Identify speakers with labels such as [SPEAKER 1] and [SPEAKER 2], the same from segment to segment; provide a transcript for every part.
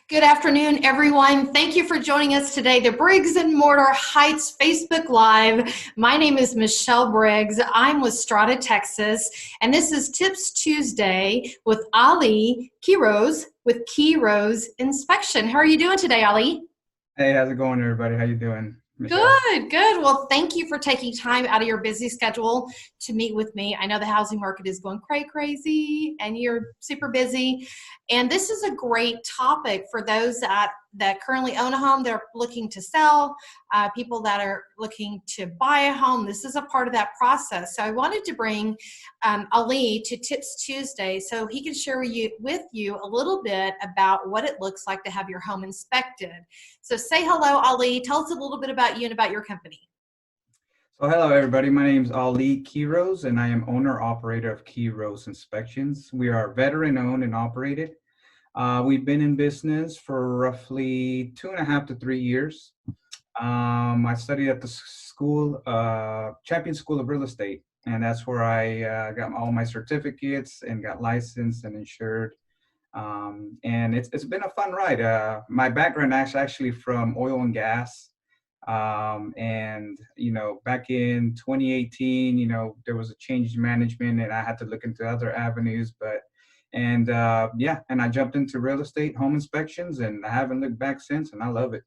[SPEAKER 1] Good afternoon, everyone. Thank you for joining us today to Briggs and Mortar Heights Facebook Live. My name is Michelle Briggs. I'm with Strata, Texas, and this is Tips Tuesday with Ali Quiroz with Quiroz Inspection. How are you doing today, Ali?
[SPEAKER 2] Hey, how's it going, everybody? How you doing, Michelle?
[SPEAKER 1] Good, good. Well, thank you for taking time out of your busy schedule to meet with me. I know the housing market is going crazy and you're super busy. And this is a great topic for those that currently own a home, they're looking to sell, people that are looking to buy a home. This is a part of that process. So I wanted to bring Ali to Tips Tuesday so he can share with you a little bit about what it looks like to have your home inspected. So say hello, Ali. Tell us a little bit about you and about your company.
[SPEAKER 2] So hello, everybody. My name is Ali Quiroz, and I am owner-operator of Quiroz Inspections. We are veteran-owned and operated. We've been in business for roughly 2.5 to 3 years. I studied at the Champion School of Real Estate, and that's where I got all my certificates and got licensed and insured. And it's been a fun ride. My background is actually from oil and gas. And back in 2018, there was a change in management and I had to look into other avenues, and I jumped into real estate, home inspections, and I haven't looked back since, and I love it.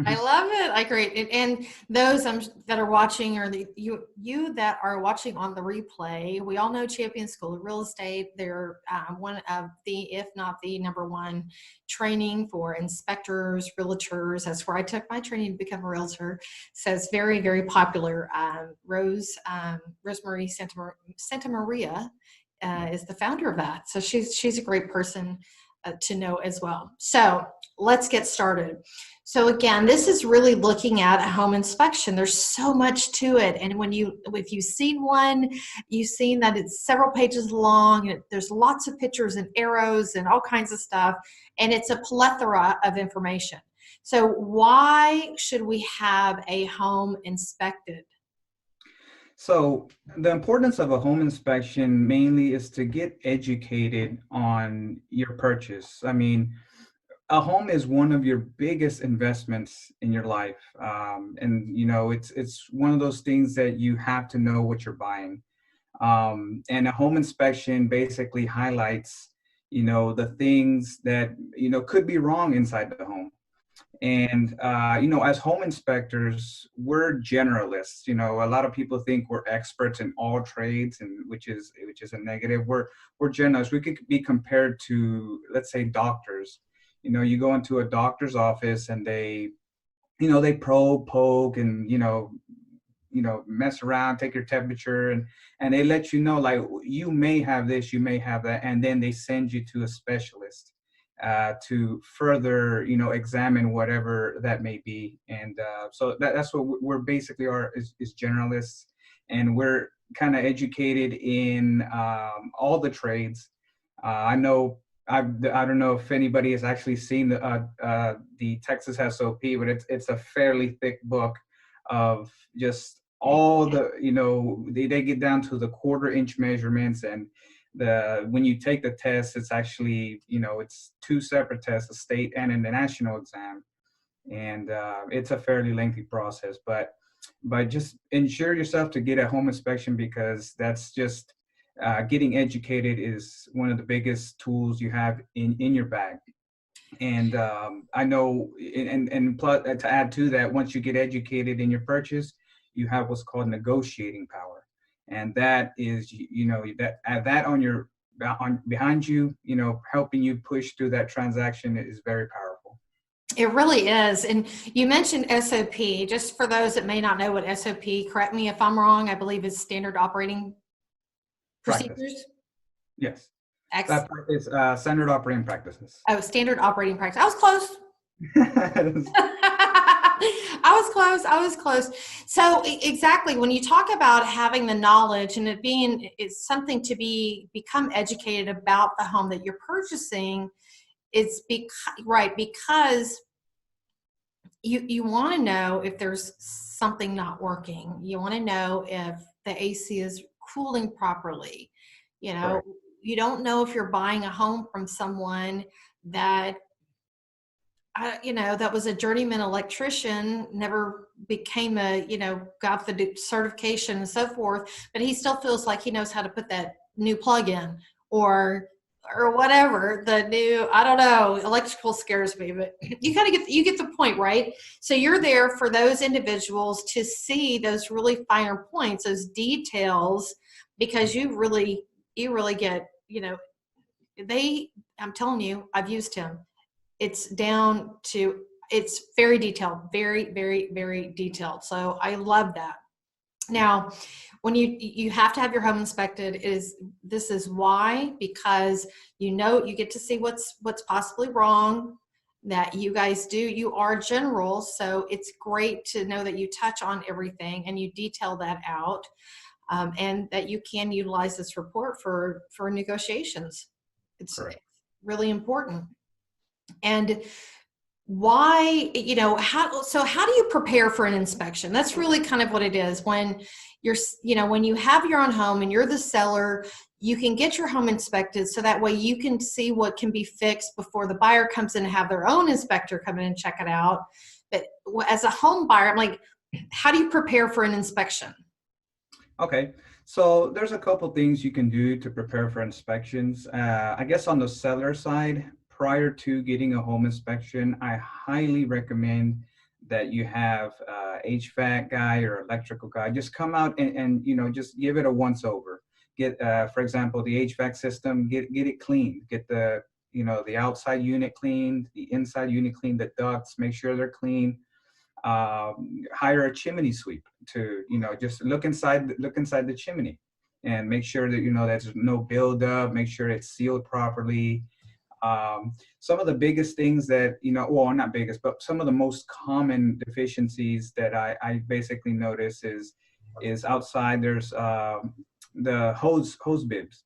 [SPEAKER 1] I love it. I agree. And those that are watching, or you that are watching on the replay, we all know Champion School of Real Estate. They're one of the, if not the number one training for inspectors, realtors. That's where I took my training to become a realtor. So it's very, very popular. Rosemary Santa Maria is the founder of that. So she's a great person to know as well. So let's get started. So again, this is really looking at a home inspection. There's so much to it. And if you've seen one, you've seen that it's several pages long. And there's lots of pictures and arrows and all kinds of stuff. And it's a plethora of information. So why should we have a home inspected?
[SPEAKER 2] So the importance of a home inspection mainly is to get educated on your purchase. I mean, a home is one of your biggest investments in your life. And it's one of those things that you have to know what you're buying. And a home inspection basically highlights, the things that, could be wrong inside the home. And, as home inspectors, we're generalists. A lot of people think we're experts in all trades, and which is a negative. We're generalists. We could be compared to, let's say, doctors. You go into a doctor's office and they probe, poke, and, mess around, take your temperature, and they let you know, like, you may have this, you may have that. And then they send you to a specialist to further, examine whatever that may be. And so that's what we're basically is generalists. And we're kind of educated in all the trades. I don't know if anybody has actually seen the Texas SOP, but it's a fairly thick book of just all the, they get down to the 1/4-inch measurements. And when you take the test, it's actually, it's 2 separate tests, a state and a national exam. And it's a fairly lengthy process, but just ensure yourself to get a home inspection, because that's just, getting educated is one of the biggest tools you have in your bag. And I know, and plus, to add to that, once you get educated in your purchase, you have what's called negotiating power, and that is, that on behind you, helping you push through that transaction is very powerful.
[SPEAKER 1] It really is. And you mentioned SOP. Just for those that may not know what SOP, correct me if I'm wrong, I believe it's standard operating procedures.
[SPEAKER 2] Practice. Yes.
[SPEAKER 1] Excellent.
[SPEAKER 2] That is standard operating practices.
[SPEAKER 1] Oh, standard operating practice. I was close. I was close. So exactly, when you talk about having the knowledge and it's something to become educated about the home that you're purchasing, it's because you want to know if there's something not working. You want to know if the AC is cooling properly.
[SPEAKER 2] Correct.
[SPEAKER 1] You don't know if you're buying a home from someone that that was a journeyman electrician, never became got the certification and so forth, but he still feels like he knows how to put that new plug in or whatever the new, I don't know, electrical scares me, but you get the point, right? So you're there for those individuals to see those really finer points, those details, because you really get, I'm telling you, I've used him. It's very detailed, very, very, very detailed. So I love that. Now, when you have to have your home inspected, this is why, because you get to see what's possibly wrong that you guys do. You are general, so it's great to know that you touch on everything and you detail that out, and that you can utilize this report for negotiations. It's
[SPEAKER 2] Correct.
[SPEAKER 1] really important. And why, how do you prepare for an inspection? That's really kind of what it is. When when you have your own home and you're the seller, you can get your home inspected so that way you can see what can be fixed before the buyer comes in and have their own inspector come in and check it out. But as a home buyer, I'm like, how do you prepare for an inspection?
[SPEAKER 2] Okay, so there's a couple things you can do to prepare for inspections. I guess on the seller side, prior to getting a home inspection, I highly recommend that you have HVAC guy or electrical guy just come out and just give it a once over. Get, for example, the HVAC system, get it cleaned. Get the outside unit cleaned, the inside unit cleaned, the ducts, make sure they're clean. Hire a chimney sweep to just look inside the chimney and make sure that there's no buildup, make sure it's sealed properly. Some of the biggest things that well, not biggest, but some of the most common deficiencies that I basically notice is outside. There's the hose bibs.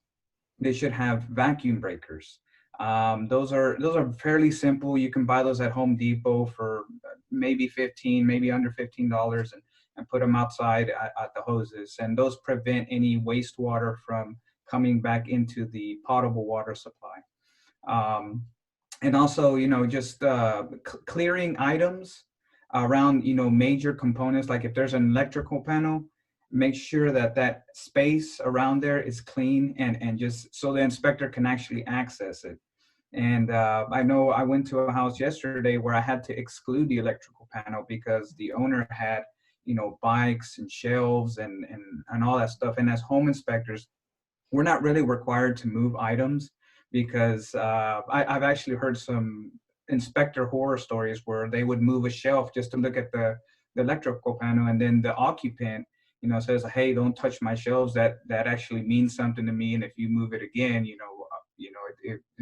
[SPEAKER 2] They should have vacuum breakers. Those are fairly simple. You can buy those at Home Depot for maybe maybe under $15, and put them outside at the hoses. And those prevent any wastewater from coming back into the potable water supply. And also, just clearing items around, major components. Like if there's an electrical panel, make sure that space around there is clean and just so the inspector can actually access it. And I know I went to a house yesterday where I had to exclude the electrical panel because the owner had, bikes and shelves and all that stuff. And as home inspectors, we're not really required to move items because I've actually heard some inspector horror stories where they would move a shelf just to look at the electrical panel, and then the occupant, says, "Hey, don't touch my shelves. That actually means something to me, and if you move it again,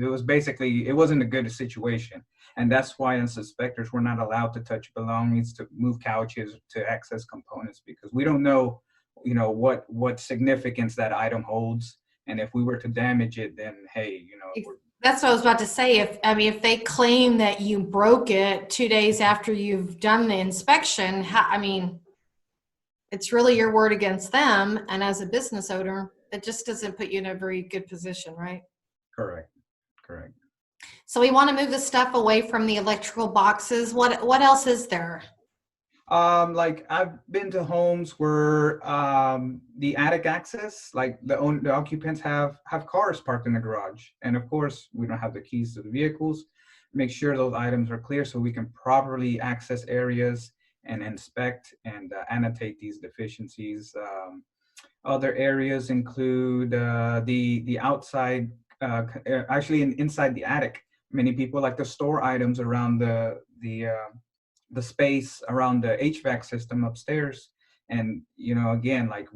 [SPEAKER 2] it was basically, it wasn't a good situation." And that's why as inspectors, we're not allowed to touch belongings, to move couches, to access components, because we don't know, what significance that item holds. And if we were to damage it, then hey,
[SPEAKER 1] That's what I was about to say. If they claim that you broke it 2 days after you've done the inspection, it's really your word against them. And as a business owner, it just doesn't put you in a very good position, right?
[SPEAKER 2] Correct.
[SPEAKER 1] So we want to move the stuff away from the electrical boxes. What else is there?
[SPEAKER 2] Like I've been to homes where the attic access, like the occupants have cars parked in the garage, and of course we don't have the keys to the vehicles. Make sure those items are clear so we can properly access areas and inspect and annotate these deficiencies. Other areas include the outside, actually inside the attic. Many people like to store items around the space around the HVAC system upstairs. And again, like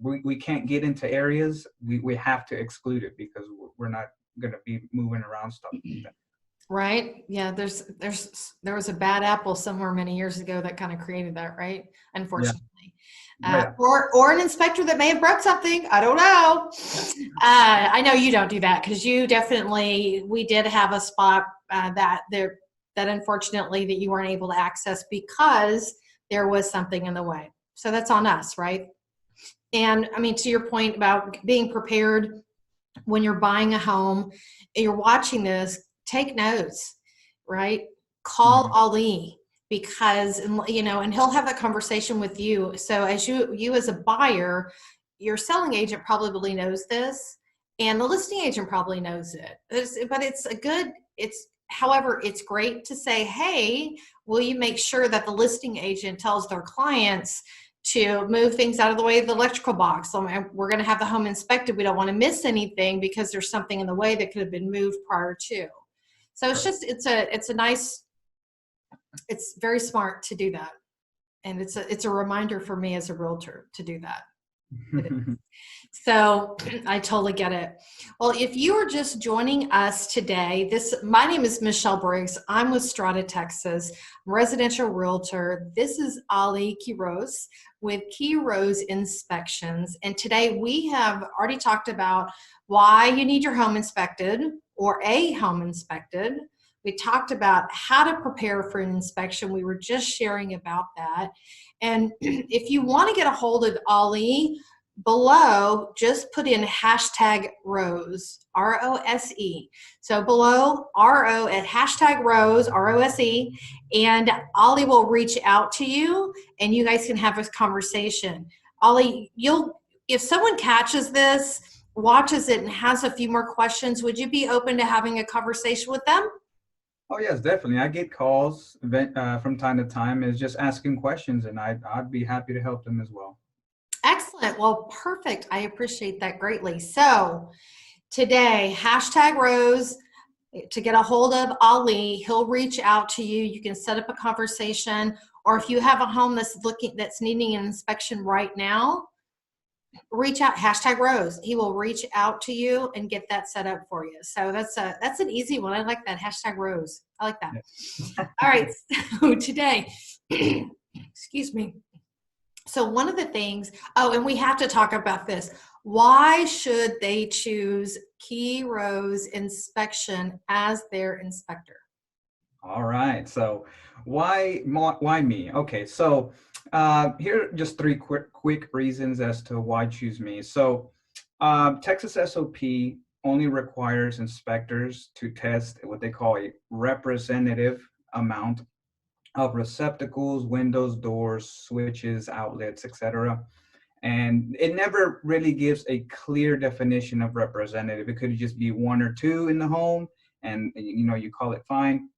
[SPEAKER 2] we can't get into areas. We have to exclude it because we're not going to be moving around stuff like that.
[SPEAKER 1] Right. Yeah. There was a bad apple somewhere many years ago that kind of created that, right? Unfortunately.
[SPEAKER 2] Yeah.
[SPEAKER 1] Or an inspector that may have broke something. I don't know. I know you don't do that because we did have a spot that unfortunately that you weren't able to access because there was something in the way. So that's on us, right? And to your point about being prepared when you're buying a home, you're watching this, take notes, right? call Ali, because, you know, and he'll have that conversation with you. So as you as a buyer, your selling agent probably knows this, and the listing agent probably knows it. But however, it's great to say, hey, will you make sure that the listing agent tells their clients to move things out of the way of the electrical box? So we're going to have the home inspected. We don't want to miss anything because there's something in the way that could have been moved prior to. So it's a nice, it's very smart to do that. And it's a reminder for me as a realtor to do that. So I totally get it. Well, if you are just joining us today, my name is Michelle Briggs. I'm with Strata, Texas. I'm a residential realtor. This is Ali Quiroz with Quiroz Inspections. And today we have already talked about why you need your home inspected or a home inspected. We talked about how to prepare for an inspection. We were just sharing about that. And if you want to get a hold of Ali, below, just put in hashtag Rose, R-O-S-E. So below, R-O at hashtag Rose, R-O-S-E, and Ali will reach out to you and you guys can have a conversation. Ali, if someone catches this, watches it, and has a few more questions, would you be open to having a conversation with them?
[SPEAKER 2] Oh yes, definitely. I get calls from time to time, is just asking questions, and I'd be happy to help them as well.
[SPEAKER 1] Excellent. Well, perfect. I appreciate that greatly. So today, hashtag Rose, to get a hold of Ali. He'll reach out to you. You can set up a conversation, or if you have a home that's needing an inspection right now, reach out, hashtag Rose. He will reach out to you and get that set up for you. So that's an easy one. I like that, hashtag Rose. I like that. All right. So today, excuse me. So one of the things, and we have to talk about this. Why should they choose Quiroz Inspection as their inspector?
[SPEAKER 2] All right. So why me? Okay. So here are just three quick reasons as to why choose me. So Texas SOP only requires inspectors to test what they call a representative amount of receptacles, windows, doors, switches, outlets, etc. And it never really gives a clear definition of representative. It could just be one or two in the home, and you call it fine.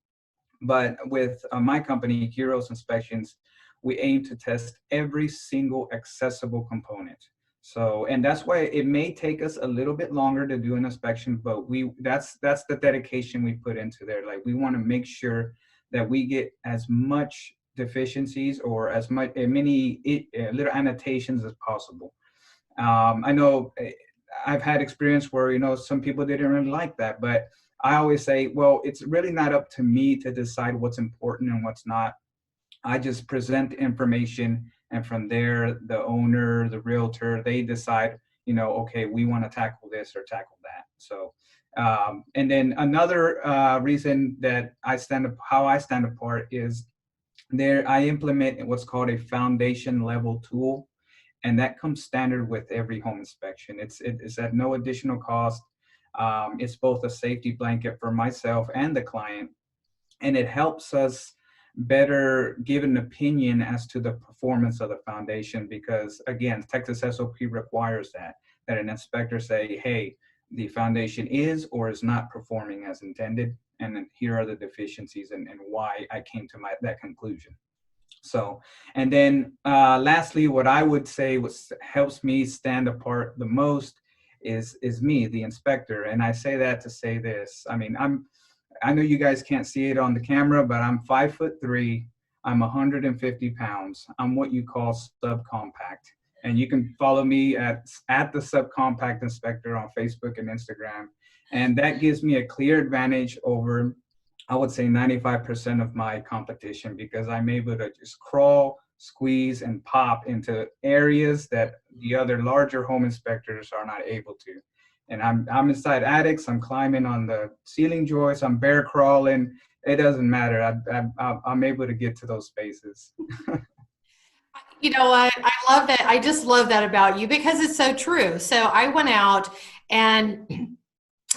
[SPEAKER 2] But with my company, Quiroz Inspections, we aim to test every single accessible component. So, and that's why it may take us a little bit longer to do an inspection, but that's the dedication we put into there. Like, we want to make sure that we get as much deficiencies or as many little annotations as possible. I know I've had experience where, some people didn't really like that, but I always say, well, it's really not up to me to decide what's important and what's not. I just present the information, and from there, the owner, the realtor, they decide, okay, we want to tackle this or tackle that. So, and then another reason that how I stand apart is I implement what's called a foundation level tool, and that comes standard with every home inspection. It's at no additional cost. It's both a safety blanket for myself and the client, and it helps us better give an opinion as to the performance of the foundation, because again, Texas SOP requires that an inspector say, hey, the foundation is or is not performing as intended, and then here are the deficiencies and why I came to that conclusion. So, and then lastly, what I would say helps me stand apart the most is me, the inspector. And I say that to say this. I mean, I know you guys can't see it on the camera, but I'm 5'3". I'm 150 pounds. I'm what you call subcompact. And you can follow me at the Subcompact Inspector on Facebook and Instagram. And that gives me a clear advantage over, I would say, 95% of my competition, because I'm able to just crawl, squeeze, and pop into areas that the other larger home inspectors are not able to. And I'm inside attics, I'm climbing on the ceiling joists, I'm bear crawling. It doesn't matter. I'm able to get to those spaces.
[SPEAKER 1] You know what? I love that. I just love that about you, because it's so true. So I went out and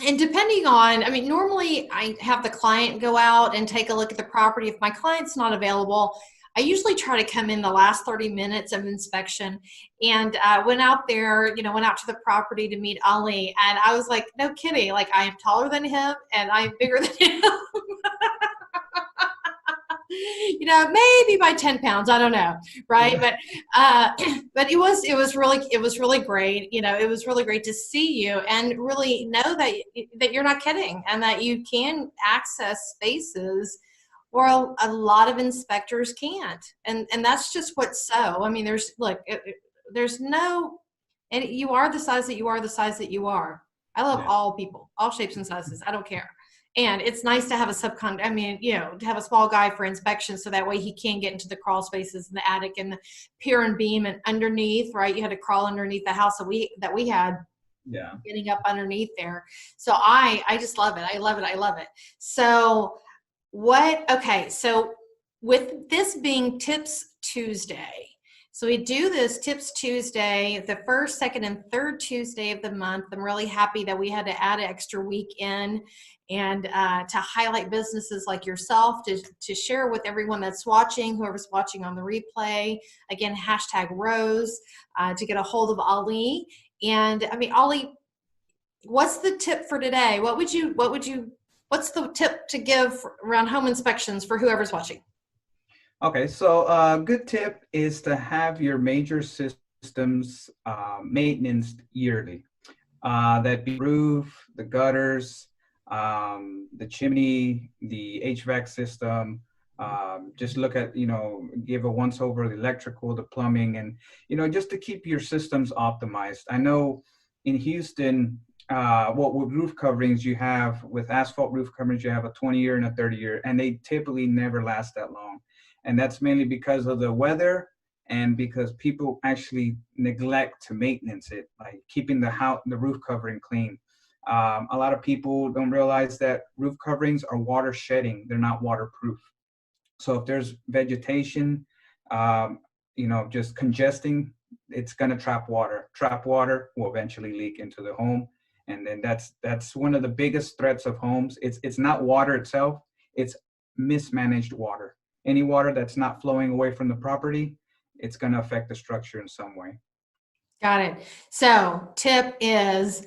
[SPEAKER 1] And depending on, I mean, normally I have the client go out and take a look at the property. If my client's not available, I usually try to come in the last 30 minutes of inspection, and went out there, went out to the property to meet Ali. And I was like, no kidding, like I am taller than him and I'm bigger than him. Maybe by 10 pounds, I don't know. Right.
[SPEAKER 2] Yeah.
[SPEAKER 1] But, but it was really great. It was really great to see you and really know that you're not kidding and that you can access spaces where a lot of inspectors can't. And that's just what's so, I mean, there's no, and you are the size that you are, the size that you are. I love
[SPEAKER 2] Yeah.
[SPEAKER 1] all people, all shapes and sizes. I don't care. And it's nice to have to have a small guy for inspection so that way he can get into the crawl spaces in the attic and the pier and beam and underneath, right? You had to crawl underneath the house that we had,
[SPEAKER 2] Yeah.
[SPEAKER 1] getting up underneath there. So I just love it. I love it. I love it. So so with this being Tips Tuesday, so we do this Tips Tuesday, the first, second, and third Tuesday of the month. I'm really happy that we had to add an extra week in and to highlight businesses like yourself, to share with everyone that's watching, whoever's watching on the replay. Again, #Rose, to get a hold of Ali. And I mean, Ali, what's the tip for today? What's the tip to give around home inspections for whoever's watching?
[SPEAKER 2] Okay, so a good tip is to have your major systems maintenance yearly. That be roof, the gutters, the chimney, the HVAC system. Just look at, give a once over the electrical, the plumbing, and, just to keep your systems optimized. I know in Houston, with roof coverings you have, with asphalt roof coverings, you have a 20-year and a 30-year, and they typically never last that long. And that's mainly because of the weather and because people actually neglect to maintenance it, like keeping the roof covering clean. A lot of people don't realize that roof coverings are water shedding. They're not waterproof. So if there's vegetation, just congesting, it's going to trap water. Trap water will eventually leak into the home. And then that's one of the biggest threats of homes. It's not water itself. It's mismanaged water. Any water that's not flowing away from the property, it's going to affect the structure in some way.
[SPEAKER 1] Got it. So tip is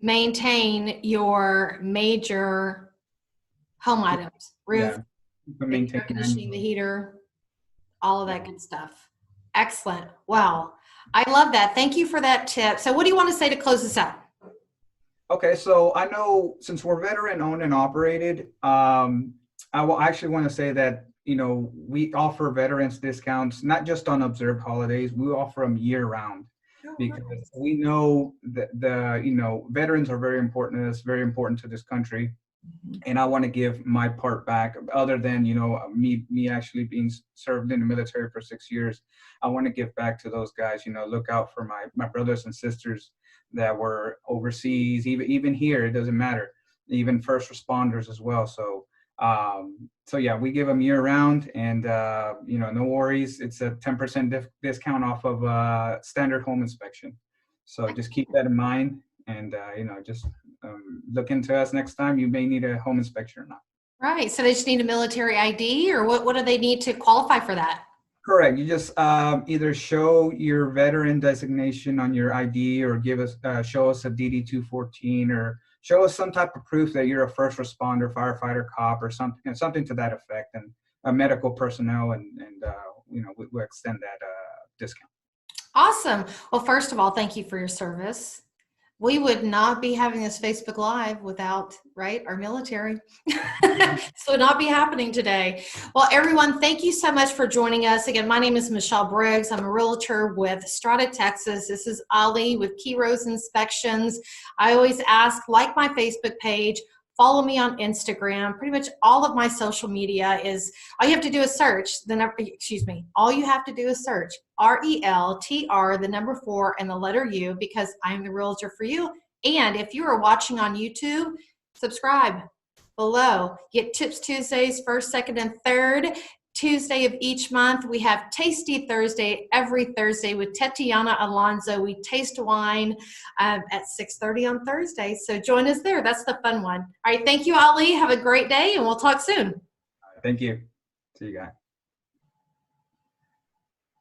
[SPEAKER 1] maintain your major home items, roof,
[SPEAKER 2] Yeah,
[SPEAKER 1] the air conditioning, the heater, all of that good stuff. Excellent. Wow. I love that. Thank you for that tip. So what do you want to say to close this out?
[SPEAKER 2] Okay, so I know since we're veteran owned and operated, I will actually want to say that, we offer veterans discounts, not just on observed holidays. We offer them year round because we know that veterans are very important to us, very important to this country. And I want to give my part back, other than, me actually being served in the military for 6 years. I want to give back to those guys, look out for my brothers and sisters that were overseas, even here, it doesn't matter, even first responders as well. So yeah, we give them year round, and no worries. It's a 10% discount off of standard home inspection. So just keep that in mind, and just look into us next time. You may need a home inspection or not.
[SPEAKER 1] Right. So they just need a military ID, or what do they need to qualify for that?
[SPEAKER 2] Correct. You just either show your veteran designation on your ID, or show us a DD-214, or show us some type of proof that you're a first responder, firefighter, cop, or something to that effect, and a medical personnel, and we extend that discount.
[SPEAKER 1] Awesome. Well, first of all, thank you for your service. We would not be having this Facebook Live without, right, our military. This would not be happening today. Well, everyone, thank you so much for joining us. Again, my name is Michelle Briggs. I'm a realtor with Strata, Texas. This is Ali with Quiroz Inspections. I always ask, like my Facebook page, follow me on Instagram. Pretty much all of my social media is, all you have to do is search all you have to do is search RELTR, the number 4 and the letter U, because I'm the realtor for you. And if you are watching on YouTube, subscribe below. Get Tips Tuesdays, first, second, and third Tuesday of each month. We have Tasty Thursday every Thursday with Tatiana Alonso. We taste wine at 6:30 on Thursday. So join us there. That's the fun one. All right. Thank you, Ali. Have a great day, and we'll talk soon.
[SPEAKER 2] Thank you. See you guys.